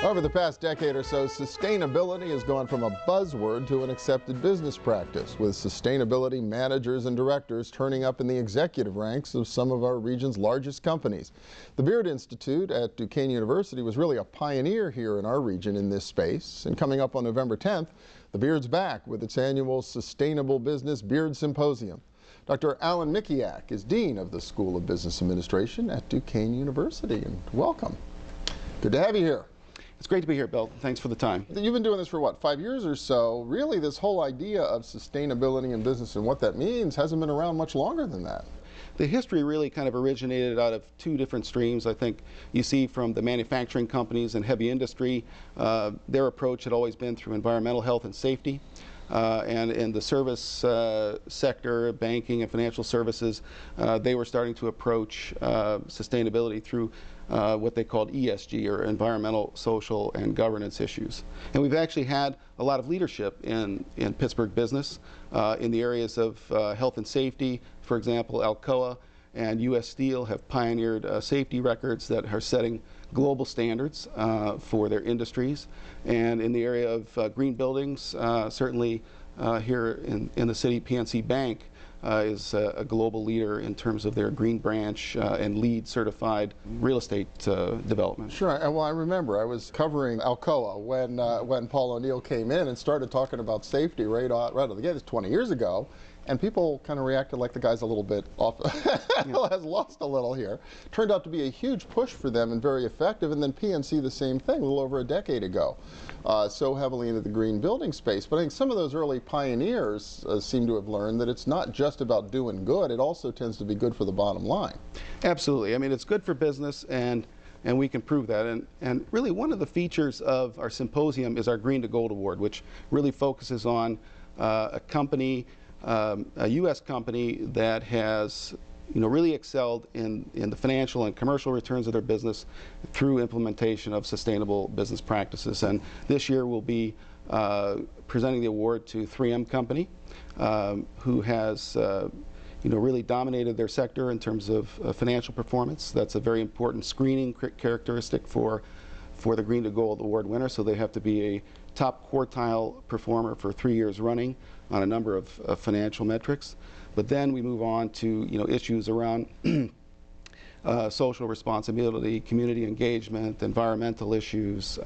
Over the past decade or so, sustainability has gone from a buzzword to an accepted business practice, with sustainability managers and directors turning up in the executive ranks of some of our region's largest companies. The Beard Institute at Duquesne University was really a pioneer here in our region in this space, and coming up on November 10th, the Beard's back with its annual Sustainable Business Beard Symposium. Dr. Alan Miciak is Dean of the School of Business Administration at Duquesne University, and welcome. Good to have you here. It's great to be here, Bill. Thanks for the time. You've been doing this for what, 5 years or so? Really, this whole idea of sustainability in business and what that means hasn't been around much longer than that. The history really kind of originated out of two different streams. I think you see from the manufacturing companies and heavy industry, their approach had always been through environmental health and safety. And in the service sector, banking and financial services, they were starting to approach sustainability through what they called ESG, or environmental, social, and governance issues. And we've actually had a lot of leadership in Pittsburgh business in the areas of health and safety. For example, Alcoa and U.S. Steel have pioneered safety records that are setting global standards for their industries. And in the area of green buildings, certainly here in the city, PNC Bank is a global leader in terms of their Green Branch and LEED certified real estate development. Sure. Well, I remember I was covering Alcoa when Paul O'Neill came in and started talking about safety right out of the gate. It's 20 years ago. And people kind of reacted like the guy's a little bit off, has lost a little here. Turned out to be a huge push for them and very effective. And then PNC the same thing a little over a decade ago. So heavily into the green building space. But I think some of those early pioneers seem to have learned that it's not just about doing good, it also tends to be good for the bottom line. Absolutely. I mean, it's good for business, and we can prove that. And really one of the features of our symposium is our Green to Gold Award, which really focuses on a company, a U.S. company that has really excelled in the financial and commercial returns of their business through implementation of sustainable business practices. And this year we'll be presenting the award to 3M Company, who has really dominated their sector in terms of financial performance. That's a very important screening characteristic for the Green to Gold Award winner. So they have to be a top quartile performer for 3 years running on a number of financial metrics. But then we move on to issues around social responsibility, community engagement, environmental issues,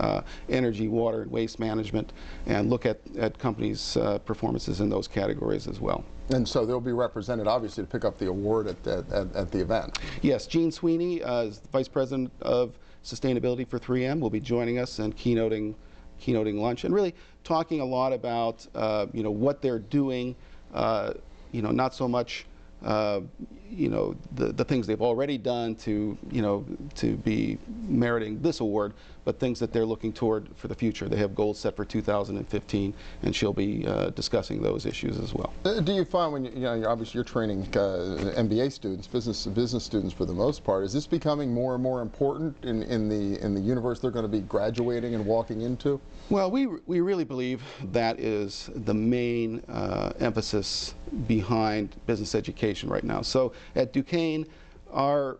energy, water, and waste management, and look at companies' performances in those categories as well. And so they'll be represented, obviously, to pick up the award at the event. Yes, Gene Sweeney is the Vice President of Sustainability for 3M, will be joining us and keynoting lunch, and really talking a lot about what they're doing, not so much the things they've already done to be meriting this award, but things that they're looking toward for the future. They have goals set for 2015, and she'll be discussing those issues as well. Do you find when obviously you're training MBA students, business students for the most part, is this becoming more and more important in the universe they're going to be graduating and walking into? Well, we really believe that is the main emphasis behind business education right now. So at Duquesne, our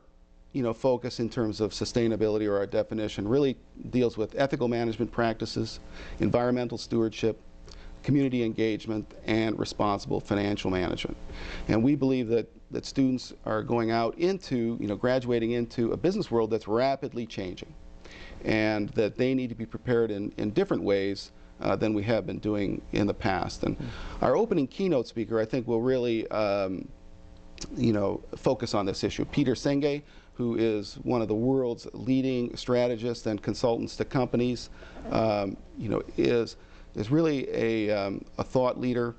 focus in terms of sustainability, or our definition, really deals with ethical management practices, environmental stewardship, community engagement, and responsible financial management. And we believe that students are going out into, graduating into a business world that's rapidly changing, and that they need to be prepared in different ways than we have been doing in the past. And our opening keynote speaker, I think, will really focus on this issue. Peter Senge, who is one of the world's leading strategists and consultants to companies, is really a thought leader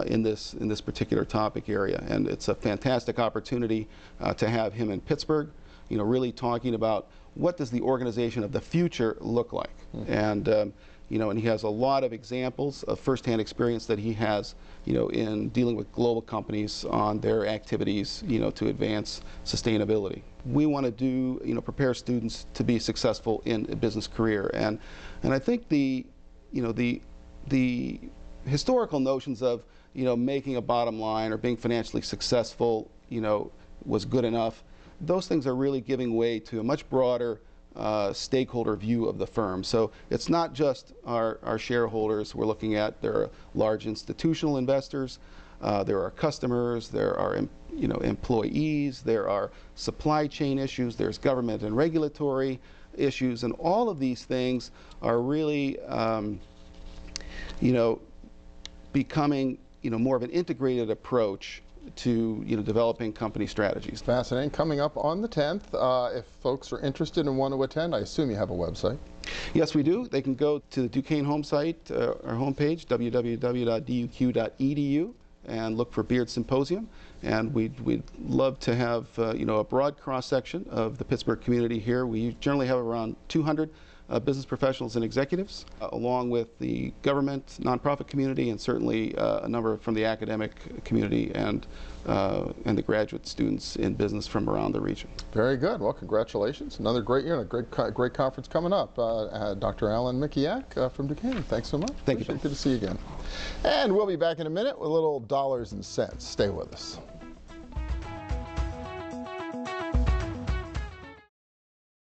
in this particular topic area. And it's a fantastic opportunity to have him in Pittsburgh, really talking about what does the organization of the future look like. And and he has a lot of examples of firsthand experience that he has, in dealing with global companies on their activities, to advance sustainability. We want to prepare students to be successful in a business career, and I think the historical notions of making a bottom line or being financially successful, was good enough. Those things are really giving way to a much broader stakeholder view of the firm. So it's not just our shareholders we're looking at. There are large institutional investors, there are customers, there are employees, there are supply chain issues, there's government and regulatory issues, and all of these things are really becoming more of an integrated approach to developing company strategies. Fascinating. Coming up on the 10th, if folks are interested and want to attend, I assume you have a website. Yes, we do. They can go to the Duquesne home site, our homepage, www.duq.edu, and look for Beard Symposium. And we'd love to have a broad cross-section of the Pittsburgh community here. We generally have around 200 business professionals and executives, along with the government, nonprofit community, and certainly a number from the academic community and the graduate students in business from around the region. Very good. Well, congratulations. Another great year and a great conference coming up. Dr. Alan Miciak from Duquesne, thanks so much. Thank you, Ben. Good to see you again. And we'll be back in a minute with a little dollars and cents. Stay with us.